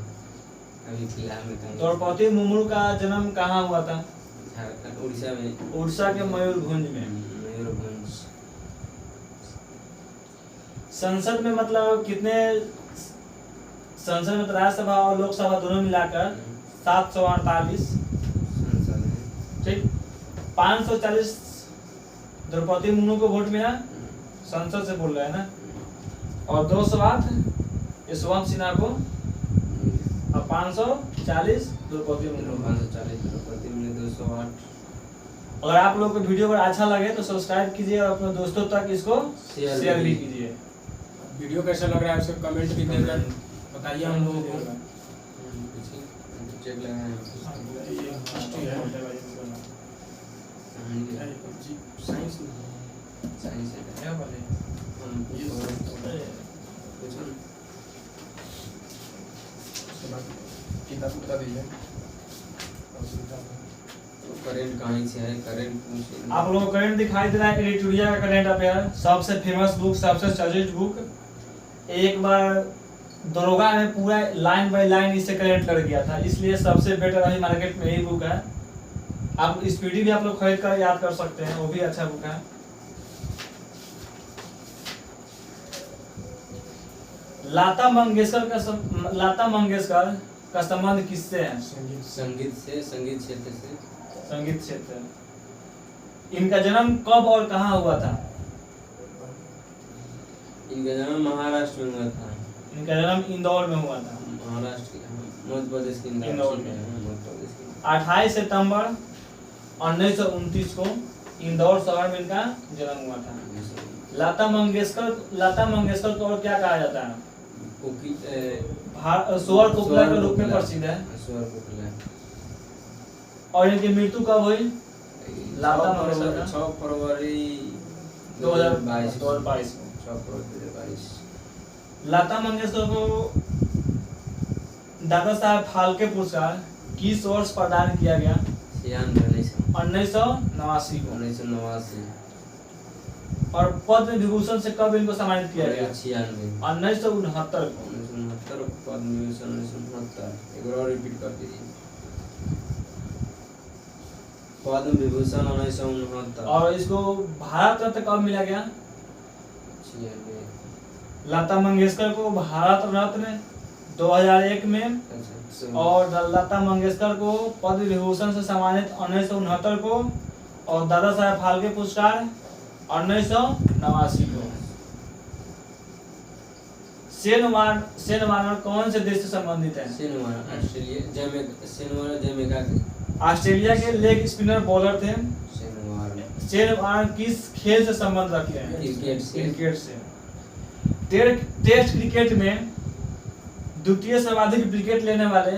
अभी फिलहाल में। द्रौपदी मुर्मू का जन्म कहाँ हुआ था? झारखंड, उड़ीसा में। उड़ीसा के मयूरभंज में। संसद में मतलब कितने? संसद में राज्यसभा और लोकसभा दोनों मिलाकर 748। ठीक। 540 द्रौपदी मुर्मू को वोट मिला, संसद से बोल रहा है ना। और 208 यशवंत सिन्हा को और 540 द्रौपदी मुर्मू। 208। अगर आप लोग को वीडियो अगर अच्छा लगे तो सब्सक्राइब कीजिए और अपने दोस्तों तक इसको शेयर भी कीजिए। वीडियो कैसा लग रहा है उसको कमेंट भी देकर बताइए हम लोगों को। चेक लगाएं। ये हिस्ट्री है। साइंस है क्या वाले? ये किताब बता दीजिए। करंट कहीं से है? करंट आप लोगों को करंट दिखाई दे रहा है? एडिटोरिया का करंट अफेयर सबसे फेमस बुक, सबसे चर्चित बुक। एक बार दरोगा में पूरा लाइन बाय लाइन इससे करंट लग गया था, इसलिए सबसे बेटर अभी मार्केट में यही बुक है। आप स्पीडी भी आप लोग खरीद कर याद कर सकते हैं, वो भी अच्छा बुक है। लता मंगेशकर का संबंध किससे है? संगीत क्षेत्र। इनका जन्म कब और कहाँ हुआ था? इनका जन्म महाराष्ट्र में हुआ था। इनका जन्म इंदौर में हुआ था। महाराष्ट्र के मध्य प्रदेश के इंदौर में। 28 सितंबर 1929 को इंदौर शहर में इनका जन्म हुआ था। लता मंगेशकर को और क्या कहा जाता है? स्वर कोकिला के रूप में प्रसिद्ध है। और इनकी मृत्यु कब हुई? लता मंगेशकर 6 फरवरी 2022 को। 6 फरवरी 2022। लता मंगेशकर को दादा साहब फाल्के पुरस्कार किस वर्ष प्रदान किया गया? 1989 को। 1989। और पद्म विभूषण से कब इनको सम्मानित किया गया? 1969 को। 1969 पद्म विभूषण 1969। एक बार रिपीट कर दीजिए। पद्म विभूषण 1969। और इसको भारत रत्न कब मिला गया? 96। लता मंगेशकर को भारत रत्न 2001 में और लता मंगेशकर को पद्म विभूषण से सम्मानित 1969 को और दादा साहेब फाल्के पुरस्कार 1989 को। सेन वार्नर कौन से देश से संबंधित है? सेन वार्नर ऑस्ट्रेलिया जमैका के। ऑस्ट्रेलिया के लेग स्पिनर बॉलर थे। सेन वार्नर किस खेल से संबंध रखते हैं? क्रिकेट से। टेस्ट क्रिकेट में द्वितीय सर्वाधिक विकेट लेने वाले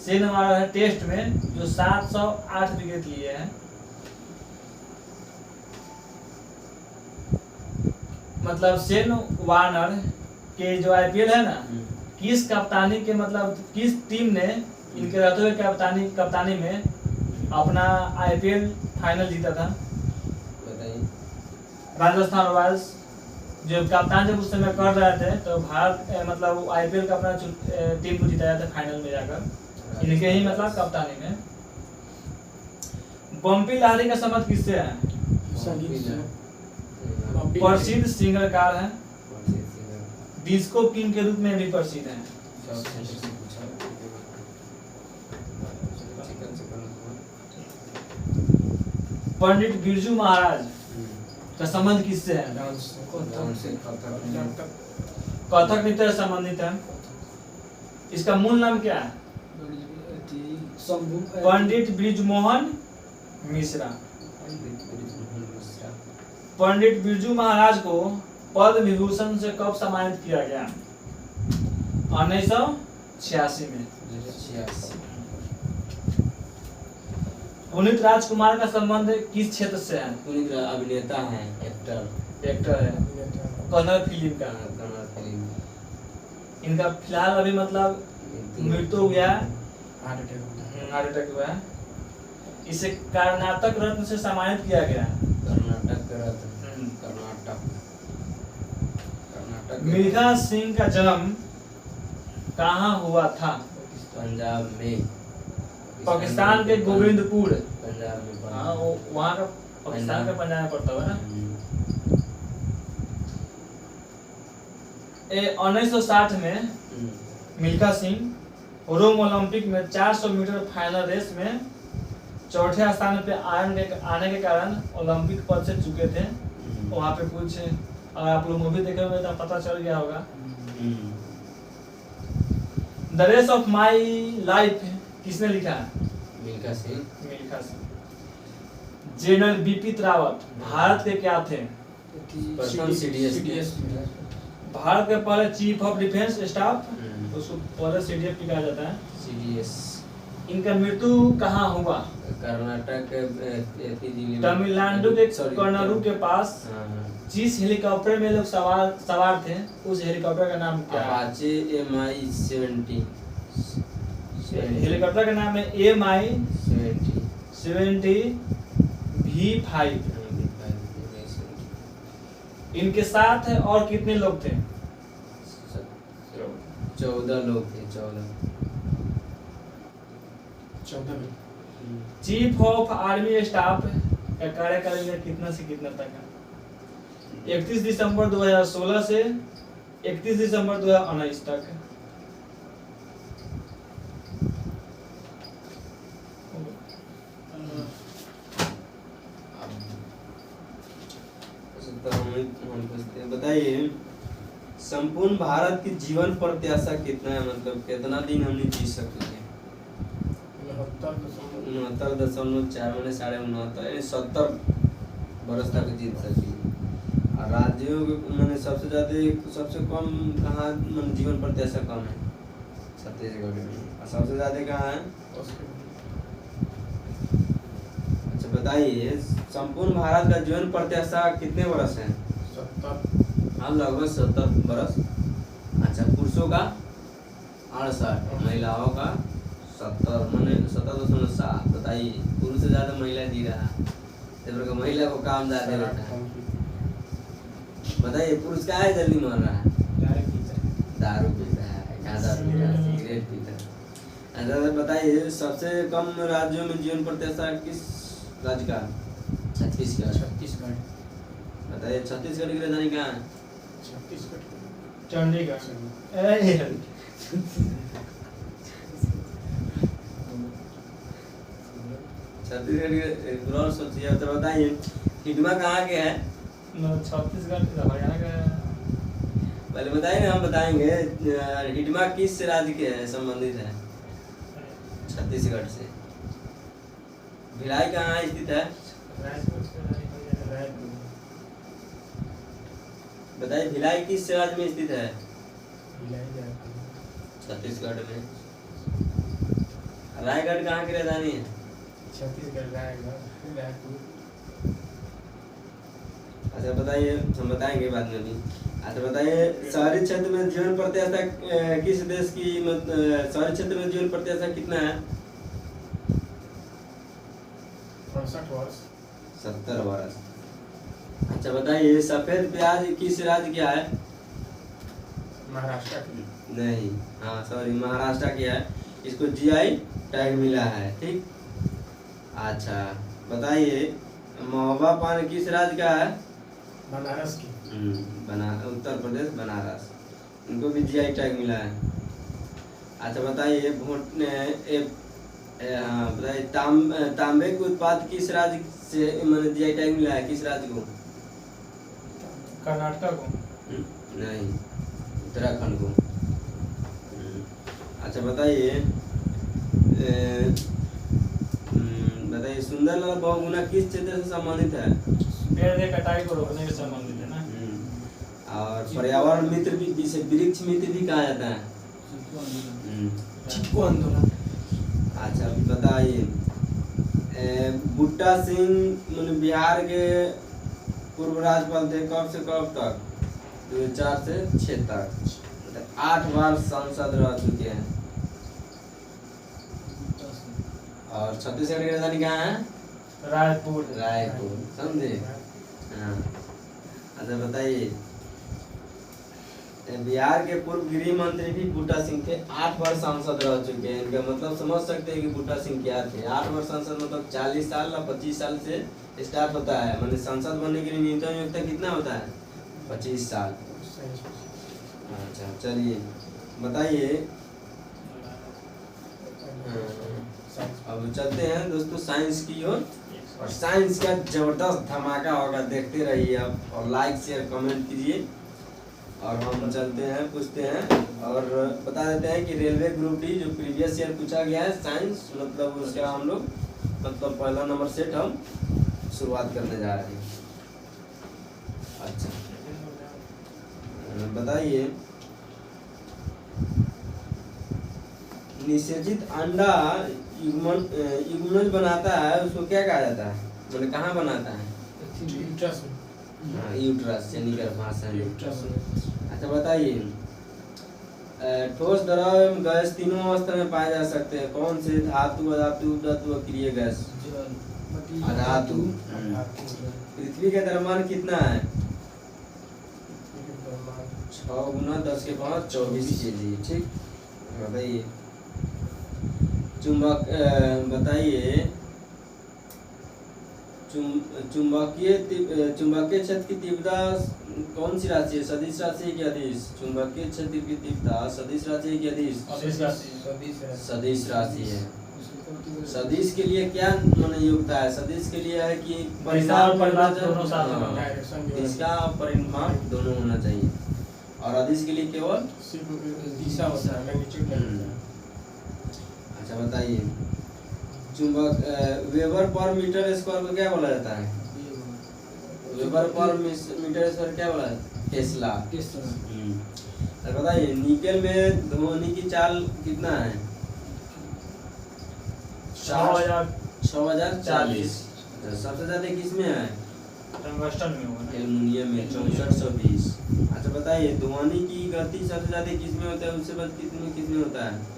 सेन वार्नर है टेस्ट में, जो 708 विकेट लिए हैं। मतलब सेन वार्नर के जो आईपीएल है ना, किस कप्तानी के मतलब किस टीम ने इनके रहते हुए कप्तानी में अपना आईपीएल फाइनल जीता था? बताइए। राजस्थान रॉयल्स। जो कप्तान जब उस समय कर रहे थे तो भारत मतलब आईपीएल का अपना टीम को जिताया था फाइनल में जाकर, इनके ही मतलब कप्तानी में। बम्पी लाहिरी का संबंध किससे है? प्रसिद्ध सिंगरकार है, डिस्को किंग के रूप में भी प्रसिद्ध है। पंडित बिरजू महाराज का संबंध किससे है? कथक नृत्य से संबंधित है। इसका मूल नाम क्या है? पंडित बृजमोहन मिश्रा। पंडित बिरजू महाराज को पद्म विभूषण से कब सम्मानित किया गया? 1986 में। पुनीत राजकुमार का संबंध किस क्षेत्र से है? पुनीत अभिनेता है, एक्टर है, कन्नड़ फिल्म का। इनका फिलहाल अभी मतलब मृत्यु हो गया, हार्ट अटैक हुआ है। इसे कर्नाटक रत्न से सम्मानित किया गया। मिल्खा सिंह का जन्म कहाँ हुआ था? पंजाब में। पाकिस्तान के गोविंदपुर। पंजाब में। हाँ, वहाँ का पाकिस्तान का पंजाब में पड़ता है ना। 1960 में मिल्खा सिंह रोम ओलंपिक में 400 मीटर फाइनल रेस में चौथे स्थान पे आने के कारण ओलंपिक पद से चुके थे। वहाँ पे कुछ अगर आप लोग मूवी देखे हुए तो पता चल गया होगा। The race of my life किसने लिखा है? मिल्खा सिंह। जनरल बिपिन रावत भारत के क्या थे? प्रथम सीडीएस। भारत के पहले चीफ ऑफ डिफेंस स्टाफ, उसको पहले सीडीएफ कहा जाता है। सीडीएस। इनका मृत्यु कहाँ हुआ? कर्नाटक तमिलनाडु के कर्नाटक के पास। जिस हेलीकॉप्टर में लोग सवार थे उस हेलीकॉप्टर का नाम क्या है? Apache Mi-70। हेलीकॉप्टर का नाम है Mi-70 V5। इनके साथ और कितने लोग थे? 14 लोग थे। 14 में। चीफ ऑफ आर्मी स्टाफ का कार्यकाल कितना से कितना तक है? 31 दिसंबर 2016 से 31 दिसंबर 2019 तक। बताइए, संपूर्ण भारत की जीवन प्रत्याशा कितना है? मतलब कितना दिन हमने जी सकते हैं? 69.4 मैंने 69.5 70 बरस तक जीत सकी। और राज्यों मैंने सबसे कम कहाँ जीवन प्रत्याशा कम है? छत्तीसगढ़ में। और सबसे ज्यादा कहाँ है? अच्छा बताइए, संपूर्ण भारत का जीवन प्रत्याशा कितने बरस है? 70। हाँ, लगभग 70 बरस। अच्छा, पुरुषों का 68, महिलाओं का 70.7। बताइए, पुरुष से ज्यादा महिला जी रहा है, महिला को काम ज्यादा रहता है। बताइए, पुरुष क्या है जल्दी मर रहा है? दारू पीता है, गांजा पीता है, सिगरेट पीता है। अच्छा बताइए, सबसे कम राज्यों में जीवन प्रत्याशा किस राज्य का? छत्तीसगढ़। बताइए, छत्तीसगढ़ की राजधानी कहाँ है? चंडीगढ़। छत्तीसगढ़ छत्तीसगढ़ के और सोचिए। तो बताइए हिडमा कहाँ के है? छत्तीसगढ़ हरियाणा का। पहले बताइए ना, हम बताएंगे। हिडमा किस राज्य के है संबंधित है? छत्तीसगढ़ से। भिलाई कहाँ स्थित है? बताइए भिलाई किस राज्य में स्थित है? छत्तीसगढ़ में। रायगढ़ कहाँ की राजधानी है? छत्तीसगढ़ रायगढ़ रायपुर। अच्छा बताइए, हम बताएंगे बाद में भी। अच्छा बताइए शहरी क्षेत्र में जीवन प्रत्याशा किस देश की शहरी क्षेत्र में जीवन प्रत्याशा कितना है? 65 वर्ष। 70 वर्ष। अच्छा बताइए सफेद प्याज किस राज्य का है? महाराष्ट्र की। नहीं, हाँ सॉरी, महाराष्ट्र की है। इसको जीआई टैग मिला है, ठीक। अच्छा बताइए महोबा पान किस राज्य का है? बनारस की। उत्तर प्रदेश बनारस, इनको भी जीआई टैग मिला है। अच्छा बताइए हाँ बताइए तांबे के उत्पाद किस राज्य से मैंने जीआई टैग मिला है? किस राज्य को? कर्नाटक को। नहीं, उत्तराखंड को। अच्छा बताइए बताइए सुंदरलाल बहुगुणा किस क्षेत्र से संबंधित है? पेड़ की कटाई को रोकने से संबंधित है ना। और पर्यावरण मित्र भी, जिसे वृक्ष मित्र भी कहा जाता है। चिपको आंदोलन। अच्छा बताइए बूटा सिंह बिहार के पूर्व राज्यपाल थे, कब से कब तक? 2004 से 2006 तक। 8 बार सांसद रह चुके हैं। और छत्तीसगढ़ की राजधानी कहाँ है? रायपुर। रायपुर, समझे? हाँ। अच्छा बताइए बिहार के पूर्व गृह मंत्री भी बूटा सिंह थे, 8 बार सांसद रह चुके हैं। इनका मतलब समझ सकते हैं कि बूटा सिंह क्या थे। 8 बार सांसद मतलब 40 साल या 25 साल से स्टार्ट होता है। मतलब सांसद बनने के लिए न्यूनतम योग्यता कितना होता है? 25 साल। अच्छा चलिए बताइए। अब चलते हैं दोस्तों साइंस की ओर। और साइंस का जबरदस्त धमाका होगा, देखते रहिए आप। और लाइक शेयर कमेंट कीजिए। और हम चलते हैं, पूछते हैं और बता देते हैं कि रेलवे ग्रुप डी जो प्रीवियस ईयर पूछा गया है साइंस, मतलब उसका हम लोग मतलब पहला नंबर सेट हम शुरुआत करने जा रहे हैं। अच्छा बताइए निषेचित अंडा युग्मन बनाता है, उसको क्या कहा जाता है? मतलब कहाँ बनाता है? यूट्रस में। यूट्रस यानी गर्भाशय में। अच्छा बताइए ठोस द्रव एवं गैस तीनों अवस्था में पाए जा सकते हैं। कौन से? धातु, अधातु, उपधातु, अक्रिय गैस। अधातु। पृथ्वी का द्रव्यमान कितना है? 6 गुना 10 के पावर 24 kg, ठीक। बताइए चुंबक बताइए चुंबकीय क्षेत्र की तीव्रता कौन सी राशि है? सदिश राशि है कि अदिश? चुंबकीय क्षेत्र की तीव्रता सदिश राशि है कि अदिश? सदिश राशि है। सदिश के लिए क्या माने योग्यता है? सदिश के लिए है कि परिमाण दोनों साथ में, इसका परिमाण दोनों होना चाहिए। और अदिश के लिए केवल दिशा होता है, मैग्नीट्यूड नहीं होता है। अच्छा बताइए चुंबक वेबर पर मीटर स्क्वायर को क्या बोला जाता है? वेबर पर मीटर स्क्वायर क्या बोला जाता है? टेस्ला। तो बताइए निकेल में ध्वनि की चाल कितना है? 6040। सबसे ज्यादा किसमें है? टंगस्टन में होगा ना। एल्युमिनियम में 6420। अच्छा बताइए ध्वनि की गति सबसे ज्यादा किसमें होता है? उससे बाद किसमें होता है?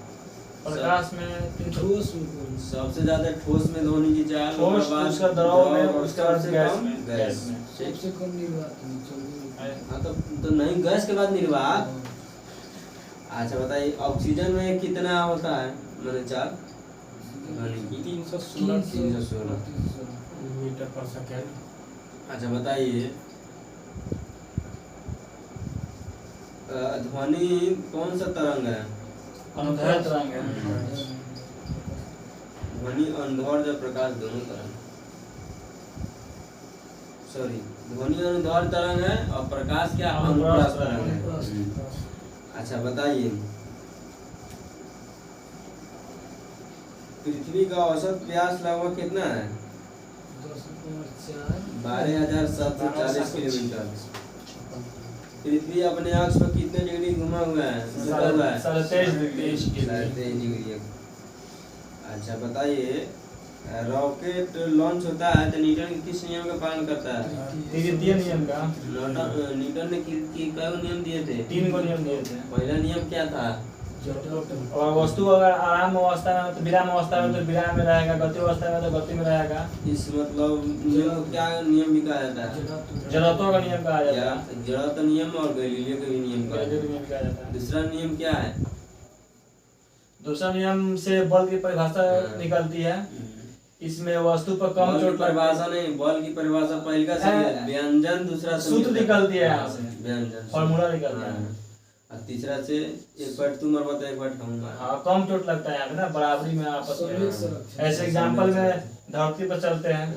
प्रकाश में ठोस में सबसे ज्यादा ठोस में ध्वनि की चाल, ठोस, उसका द्रव में, उसके बाद गैस में। सबसे कम निर्वात हाँ तो नहीं, गैस के बाद निर्वात। अच्छा बताइए ऑक्सीजन में कितना होता है मैंने चाल ध्वनि की? 316 मीटर पर सेकंड। अच्छा बताइए ध्वनि कौन सा तरंग है? अनुदैर्ध्य तरंग है। ध्वनि अनुदैर्ध्य प्रकाश दोनों तरंग, सॉरी ध्वनि अनुदैर्ध्य तरंग है और प्रकाश क्या अनुप्रस्थ तरंग है। अच्छा बताइए, पृथ्वी का औसत व्यास लगभग कितना है? 12,740 किलोमीटर। पृथ्वी अपने अक्ष पर कितने डिग्री घुमा हुआ है? 23 डिग्री। अच्छा बताइए, रॉकेट लॉन्च होता है तो न्यूटन किस नियम का पालन करता है? तृतीय नियम का। न्यूटन ने कई नियम दिए थे? 3 को नियम दिए थे। पहला नियम क्या था? और वस्तु अगर आराम अवस्था में तो विराम अवस्था में तो विराम में रहेगा, गति अवस्था में तो गति में रहेगा। इस मतलब नियम को क्या नियम भी कहा जाता है? जड़त्व का नियम कहा जाता है। जड़त्व नियम और गैलीलियो का भी नियम कहा गैलीलियो का नियम कहा जाता है। दूसरा नियम क्या है? दूसरा नियम से बल की परिभाषा निकलती है। इसमें वस्तु पर कम बल की चोट परिभाषा नहीं, बल की परिभाषा पहले का सही है, व्यंजन दूसरा से सूत्र निकलती है यहाँ से, व्यंजन फॉर्मूला निकलता है। और तीसरा से एक बार तुम और बता, एक बार कहूँगा। हाँ, कम चोट लगता है यहाँ पे ना, बराबरी में आपस में। ऐसे एग्जांपल में धरती पर चलते हैं,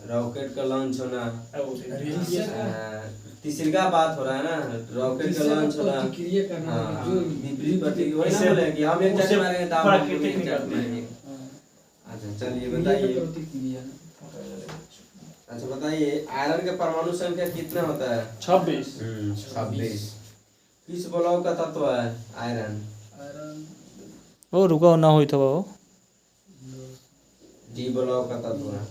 रॉकेट का लॉन्च होना, प्रतिक्रिया तीसरी का बात हो रहा है ना, रॉकेट का लॉन्च होना, करना हाँ, जो विपरीत प्रतिक्रिया, वही ना इससे- बोले कि हम एक उससे चक्कर मारेंगे तो आप प्राकृतिक एक चक्कर निकलती है। मारेंगे। अच्छा चलिए बताइए, प्रतिक्रिया अच्छा बताइए, आयरन का परमाणु संख्या कितना होता है? 26। 26। किस ब्लॉक का तत्व है आयरन? वो रुका ना हुई था वो। डी ब्लॉक का तत्व है।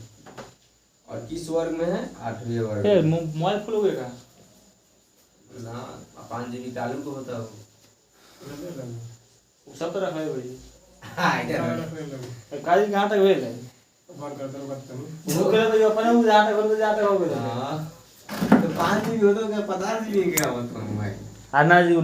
और किस वर्ग में है? 8वें वर्ग ए में। मोबाइल फुल हो गया का? ना 5 GB चालू को होता हो। वो सब तो रखा है भाई। हाँ इधर काजी कहाँ तक भेल है? बंद कर दो, बात करो। वो करे तो अपने उधर जाते हो तो जाते हो। हाँ तो 5 GB हो तो क्या 50 GB क्या होता है भाई? अन्ना जी